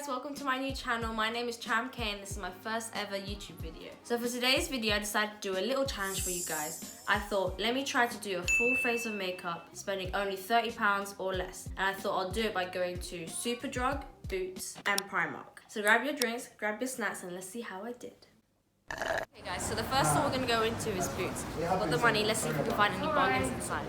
guys, welcome to my new channel. My name is Cham K and this is my first ever YouTube video. So for today's video I decided to do a little challenge for you guys. I thought let me try to do a full face of makeup spending only £30 or less, and I thought I'll do it by going to Superdrug, Boots and Primark. So grab your drinks, grab your snacks, and let's see how I did. Okay guys, so the first store we're going to go into is Boots. I've got the money, let's see if we can find any bargains inside.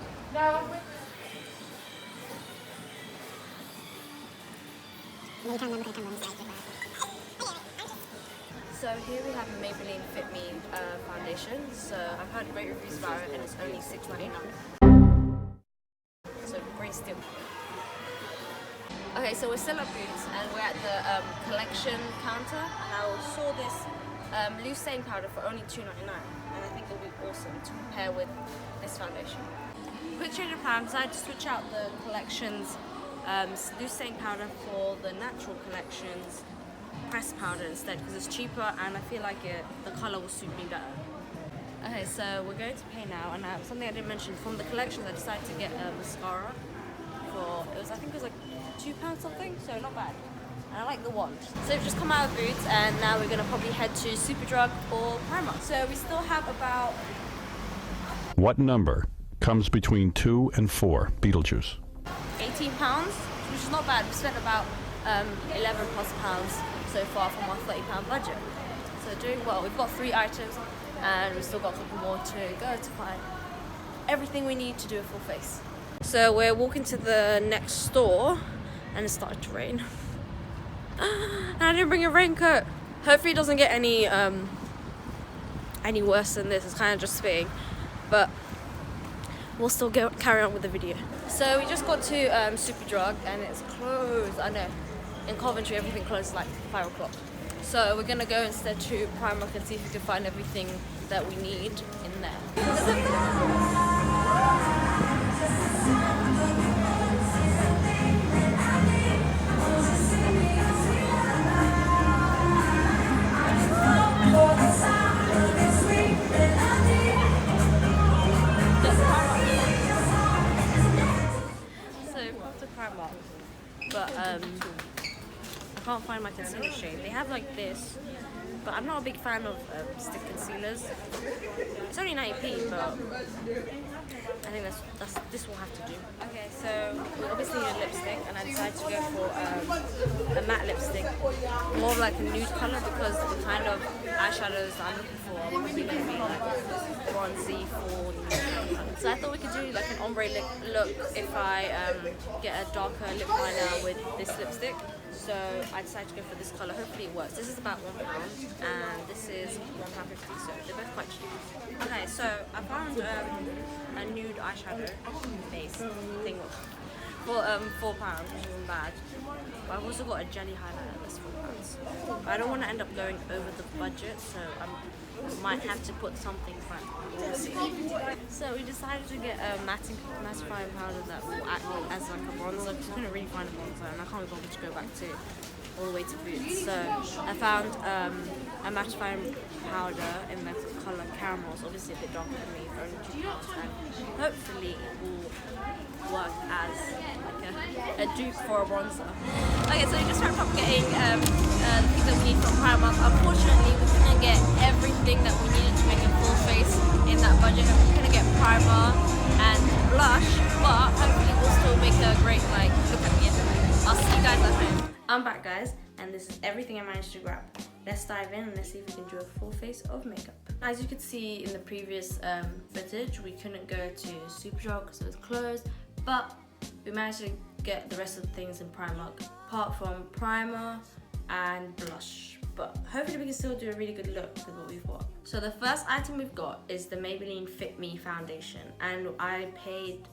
So here we have the Maybelline Fit Me foundation. So I've heard great reviews about it and it's only £6.99. So great steal. Okay, so we're still at Boots and we're at the collection counter, and I saw this loose stain powder for only £2.99, and I think it'll be awesome to pair with this foundation. Quick change of plan, decided to switch out the collections loose stain powder for the natural collections pressed powder instead, because it's cheaper and I feel like the colour will suit me better. Okay, so we're going to pay now, and something I didn't mention, from the collections I decided to get a mascara for, I think it was like £2 something, so not bad. And I like the wand. So we've just come out of Boots and now we're going to probably head to Superdrug or Primark. So we still have about... What number comes between 2 and 4 Beetlejuice? £18, which is not bad. We spent about £11+ so far from our £30 budget. So doing well. We've got 3 items and we've still got a couple more to go to find everything we need to do a full face. So we're walking to the next store and it started to rain. And I didn't bring a raincoat. Hopefully it doesn't get any worse than this. It's kind of just spitting, but we'll still carry on with the video. So we just got to Superdrug and it's closed. I know, in Coventry everything closes like 5 o'clock. So we're gonna go instead to Primark and see if we can find everything that we need in there. But I can't find my concealer shade. They have like this, but I'm not a big fan of stick concealers. It's only 90p, but I think this will have to do. Okay, so we obviously need a lipstick, and I decided to go for a matte lipstick, more of like a nude color, because the kind of eyeshadows that I'm looking for are probably going to be like bronzy for nude color. So I thought we could do like an ombre look if I get a darker lip liner with this lipstick. So I decided to go for this colour. Hopefully it works. This is about £1 and this is £1.50, so they're both quite cheap. Okay, so I found a nude eyeshadow base thing for £4, which isn't bad. But I've also got a jelly highlighter that's £4. I don't want to end up going over the budget, so I might have to put something front. We'll see. So we decided to get a mattifying powder that will act as like a bronzer, because we couldn't really find a bronzer and I can't be bothered to go back to all the way to Boots. So I found a mattifying powder in the colour caramel, so obviously a bit darker than me, for only £2, and hopefully it will work as like a dupe for a bronzer. Okay, so we just wrapped up getting the things that we need from Primark. Unfortunately, we couldn't get everything that we needed to make a full face in that budget. We couldn't get primer and blush, but hopefully we'll still make a great like look at the end of it. I'll see you guys at home. I'm back, guys, and this is everything I managed to grab. Let's dive in and let's see if we can do a full face of makeup. As you could see in the previous footage, we couldn't go to Superdrug because it was closed, but we managed to get the rest of the things in Primark, apart from primer and blush. But hopefully we can still do a really good look with what we've got. So the first item we've got is the Maybelline Fit Me foundation, and I paid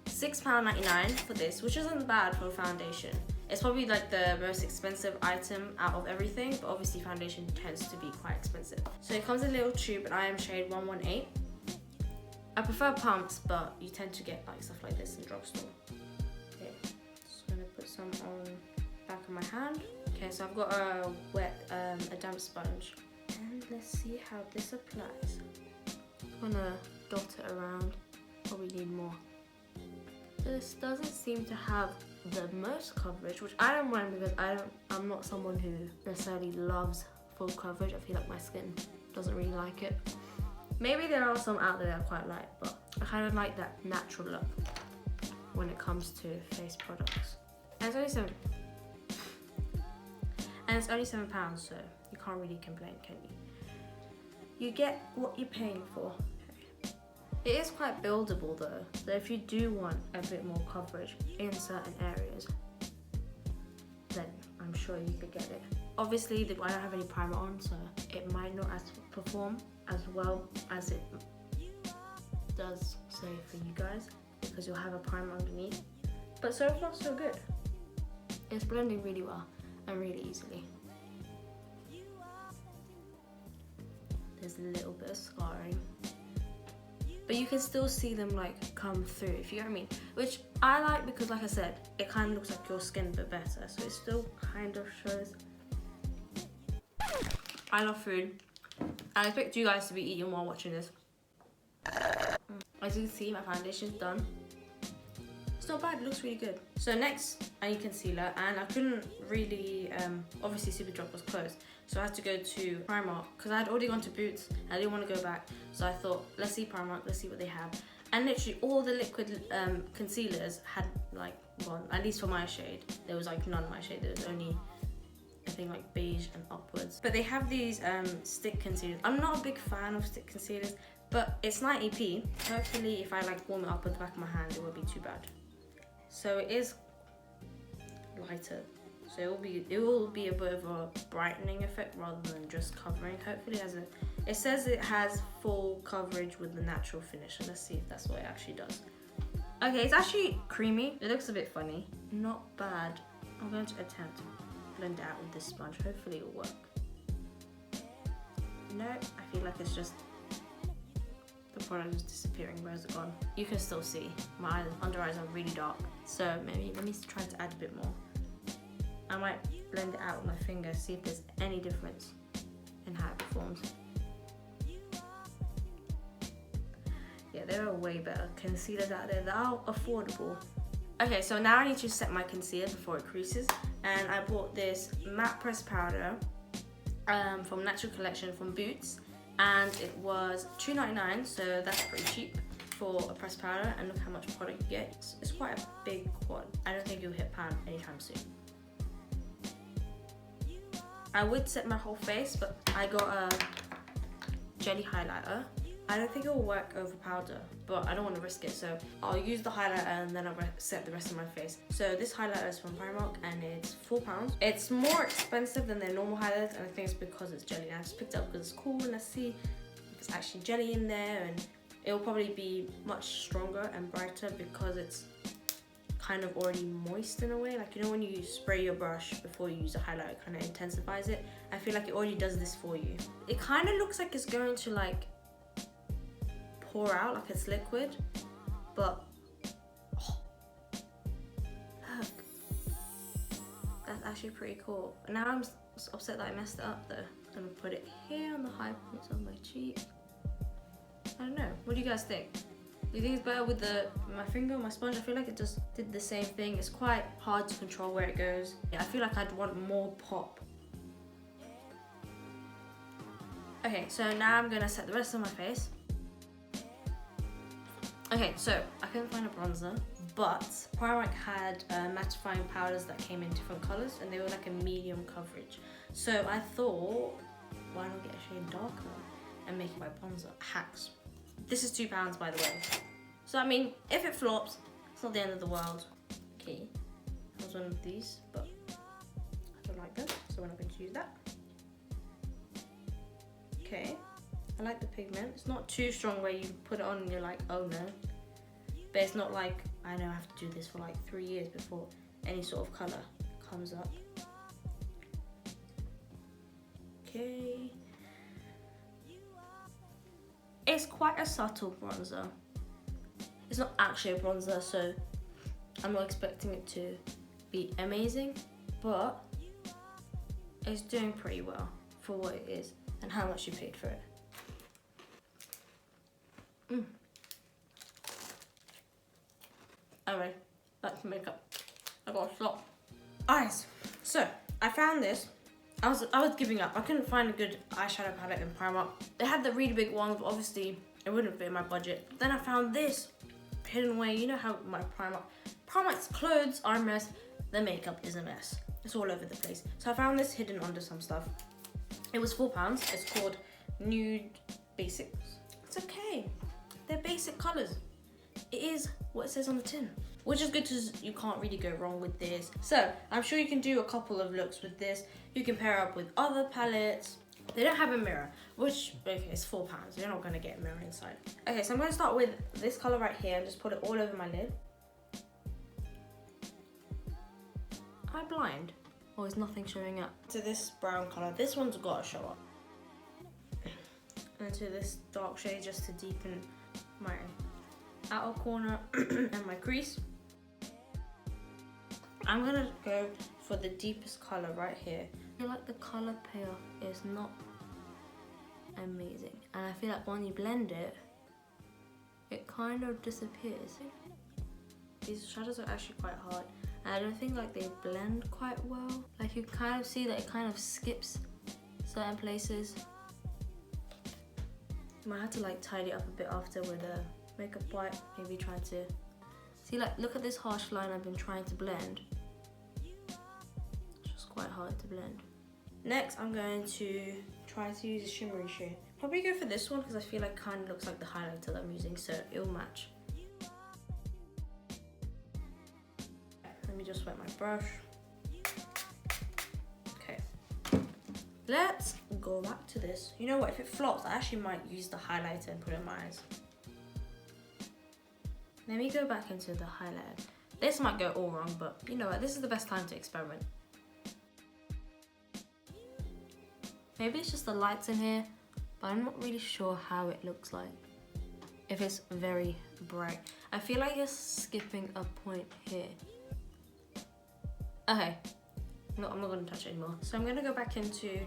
£6.99 for this, which isn't bad for a foundation. It's probably like the most expensive item out of everything, but obviously foundation tends to be quite expensive. So it comes in a little tube and I am shade 118. I prefer pumps, but you tend to get like stuff like this in drugstore. Okay, just gonna put some on the back of my hand. Okay, so I've got a damp sponge. And let's see how this applies. I'm gonna dot it around, probably need more. This doesn't seem to have the most coverage, which I don't mind because I'm not someone who necessarily loves full coverage. I feel like my skin doesn't really like it. Maybe there are some out there that I quite like, but I kind of like that natural look when it comes to face products. And it's only £7, so you can't really complain, can you? You get what you're paying for. It is quite buildable though, so if you do want a bit more coverage in certain areas, then I'm sure you could get it. Obviously, I don't have any primer on, so it might not perform as well as it does say for you guys, because you'll have a primer underneath. But so far, so good. It's blending really well and really easily. There's a little bit of scarring, but you can still see them like come through, if you know what I mean. Which I like because, like I said, it kind of looks like your skin but better, so it still kind of shows. I love food. I expect you guys to be eating while watching this. As you can see, my foundation's done. It's not bad, it looks really good. So next, I need concealer, and I couldn't really, obviously Superdrug was closed, so I had to go to Primark, because I had already gone to Boots, and I didn't want to go back, so I thought, let's see Primark, let's see what they have. And literally all the liquid concealers had like gone, at least for my shade. There was like none of my shade, there was only, I think, like beige and upwards. But they have these stick concealers. I'm not a big fan of stick concealers, but it's 90p. Hopefully if I like warm it up at the back of my hand, it won't be too bad. So it is lighter, so it will be a bit of a brightening effect rather than just covering. Hopefully it says it has full coverage with the natural finish, and let's see if that's what it actually does. Okay, it's actually creamy. It looks a bit funny. Not bad. I'm going to attempt to blend it out with this sponge. Hopefully it'll work. No, I feel like it's just the product is disappearing. Where's it gone? You can still see my under eyes are really dark, so maybe let me try to add a bit more. I might blend it out with my finger, see if there's any difference in how it performs. Yeah, there are way better concealers out there that are affordable. Okay, so now I need to set my concealer before it creases, and I bought this matte pressed powder from Natural Collection from Boots, and it was $2.99, so that's pretty cheap for a pressed powder. And look how much product you get. It's quite a big quad. I don't think you'll hit pan anytime soon. I would set my whole face, but I got a jelly highlighter. I don't think it will work over powder, but I don't want to risk it, so I'll use the highlighter and then I'll set the rest of my face. So this highlighter is from Primark and it's £4. It's more expensive than their normal highlighters, and I think it's because it's jelly. I just picked it up because it's cool, and let's see if it's actually jelly in there, and it will probably be much stronger and brighter because it's kind of already moist in a way. Like, you know when you spray your brush before you use a highlighter, it kind of intensifies it. I feel like it already does this for you. It kind of looks like it's going to like pour out, like it's liquid, but oh, look, that's actually pretty cool. Now I'm upset that I messed it up though. I'm gonna put it here on the high points of my cheek. I don't know, what do you guys think? Do you think it's better with my finger or my sponge? I feel like it just did the same thing. It's quite hard to control where it goes. Yeah, I feel like I'd want more pop. Okay, so now I'm gonna set the rest of my face. Okay, so I couldn't find a bronzer, but Primark had mattifying powders that came in different colors, and they were like a medium coverage. So I thought, why not get a shade darker and make it my bronzer? Hacks. This is £2, by the way. So I mean, if it flops, it's not the end of the world. Okay, that was one of these, but I don't like them, so we're not going to use that. Okay. I like the pigment. It's not too strong where you put it on and you're like, oh no. But it's not like, I know I have to do this for like 3 years before any sort of colour comes up. Okay. It's quite a subtle bronzer. It's not actually a bronzer, so I'm not expecting it to be amazing, but it's doing pretty well for what it is and how much you paid for it. Alright, back to makeup. I got a flop. Eyes. So I found this. I was giving up. I couldn't find a good eyeshadow palette in Primark. They had the really big ones, but obviously it wouldn't fit in my budget. Then I found this hidden away. You know how my Primark's clothes are a mess. The makeup is a mess. It's all over the place. So I found this hidden under some stuff. It was £4. It's called Nude Basics. It's okay. They're basic colours. It is what it says on the tin, which is good because you can't really go wrong with this. So I'm sure you can do a couple of looks with this. You can pair up with other palettes. They don't have a mirror, which, okay, it's £4. You're not gonna get a mirror inside. Okay, so I'm gonna start with this color right here and just put it all over my lid. Am I blind? Or is nothing showing up? To this brown color, this one's gotta show up. And to this dark shade just to deepen my outer corner and my crease. I'm gonna go for the deepest color right here. I feel like the color payoff is not amazing. And I feel like when you blend it, it kind of disappears. These shadows are actually quite hard. And I don't think like they blend quite well. Like you kind of see that it kind of skips certain places. I might have to like tidy up a bit after with a makeup wipe. Maybe try to see, like, look at this harsh line I've been trying to blend. It's just quite hard to blend. Next, I'm going to try to use a shimmery shade. Probably go for this one because I feel like it kind of looks like the highlighter that I'm using, so it'll match. Let me just wet my brush. Okay. Let's go back to this. You know what, if it flops, I actually might use the highlighter and put it in my eyes. Let me go back into the highlighter. This might go all wrong, but you know what, this is the best time to experiment. Maybe it's just the lights in here, but I'm not really sure how it looks like. If it's very bright. I feel like it's skipping a point here. Okay, no, I'm not gonna touch it anymore. So I'm gonna go back into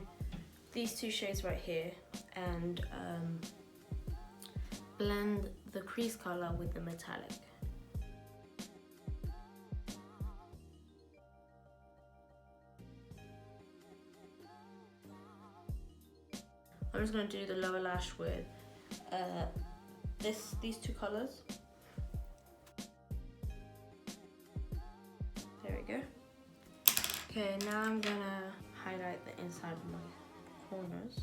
these two shades right here and blend the crease color with the metallic. I'm just going to do the lower lash with these two colors. There we go. Okay, now I'm gonna highlight the inside of my corners.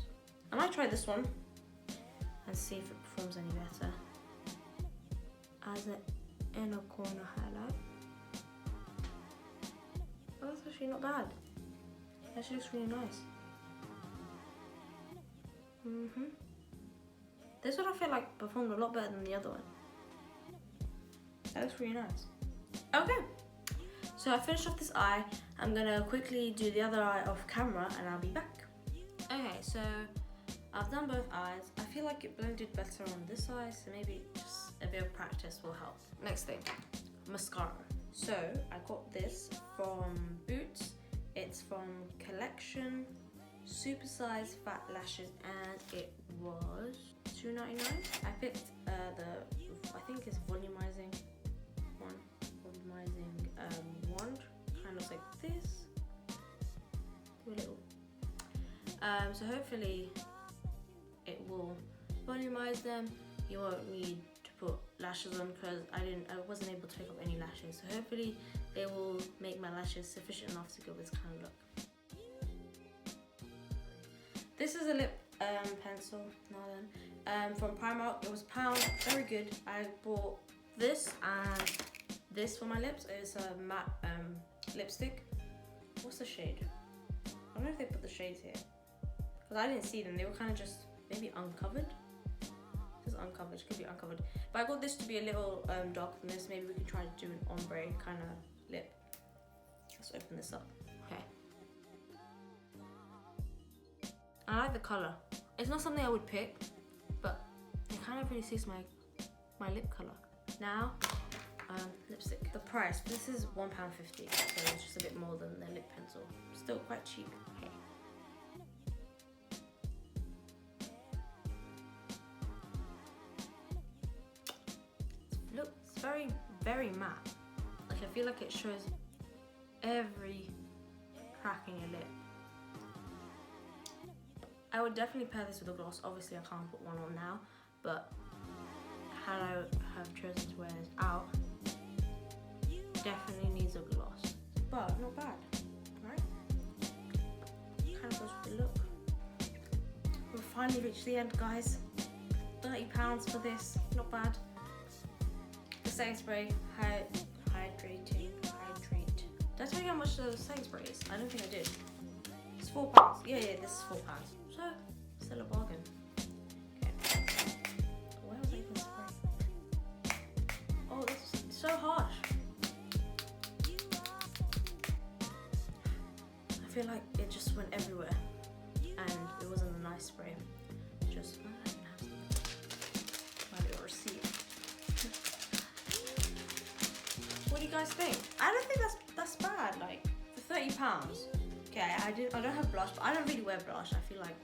I might try this one and see if it performs any better as an inner corner highlight. Oh, that's actually not bad. It actually looks really nice. This one I feel like performed a lot better than the other one. That looks really nice. Okay, so I finished off this eye. I'm gonna quickly do the other eye off camera and I'll be back. Okay, so I've done both eyes. I feel like it blended better on this eye, so maybe just a bit of practice will help. Next thing, mascara. So I got this from Boots. It's from Collection Supersize Fat Lashes and it was $2.99. I picked I think it's volumizing one. Wand. Kind of like this. Do a little. So hopefully it will volumize them. You won't need to put lashes on because I wasn't able to pick up any lashes. So hopefully they will make my lashes sufficient enough to give this kind of look. This is a lip pencil, from Primark. It was £1, very good. I bought this and this for my lips. It's a matte lipstick. What's the shade? I don't know if they put the shades here because I didn't see them. They were kind of just maybe uncovered. Just uncovered, could be uncovered. But I got this to be a little darker than this. Maybe we can try to do an ombre kind of lip. Let's open this up. Okay. I like the colour. It's not something I would pick, but it kind of really suits my lip colour. Now, lipstick. The price, this is £1.50, so it's just a bit more than the lip pencil. Still quite cheap. Okay. Look, it's very, very matte. Like I feel like it shows every crack in your lip. I would definitely pair this with a gloss. Obviously I can't put one on now, but had I have chosen to wear this out, definitely needs a gloss. But not bad, right? Kind of goes with the look. We've finally reached the end, guys. £30 for this, not bad. The setting spray, hydrate. Did I tell you how much the setting spray is? I don't think I did. It's £4. Yeah, this is £4. So, still a bargain. Okay. Where was I even spraying? Oh, this is so harsh. I feel like it just went everywhere. And it wasn't a nice spray. Just, my little receipt. What do you guys think? I don't think that's bad. Like for £30. Okay, I don't have blush, but I don't really wear blush. I feel like,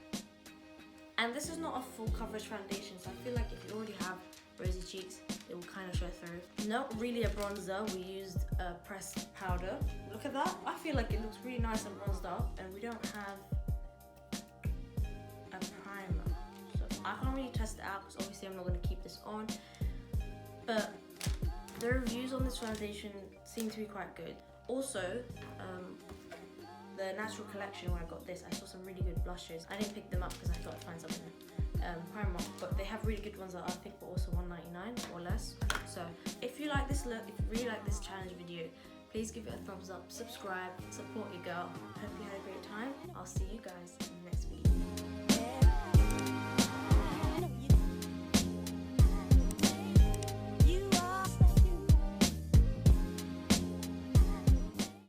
and this is not a full coverage foundation, so I feel like if you already have rosy cheeks, it will kind of show through. Not really a bronzer. We used a pressed powder. Look at that. I feel like it looks really nice and bronzed up, and we don't have a primer, so I can't really test it out because obviously I'm not going to keep this on. But the reviews on this foundation seem to be quite good. Also, the Natural Collection where I got this, I saw some really good blushes. I didn't pick them up because I thought I'd find something Primark, but they have really good ones that I think were also $1.99 or less. So if you like this look, if you really like this challenge video, please give it a thumbs up, subscribe, support your girl. Hope you had a great time. I'll see you guys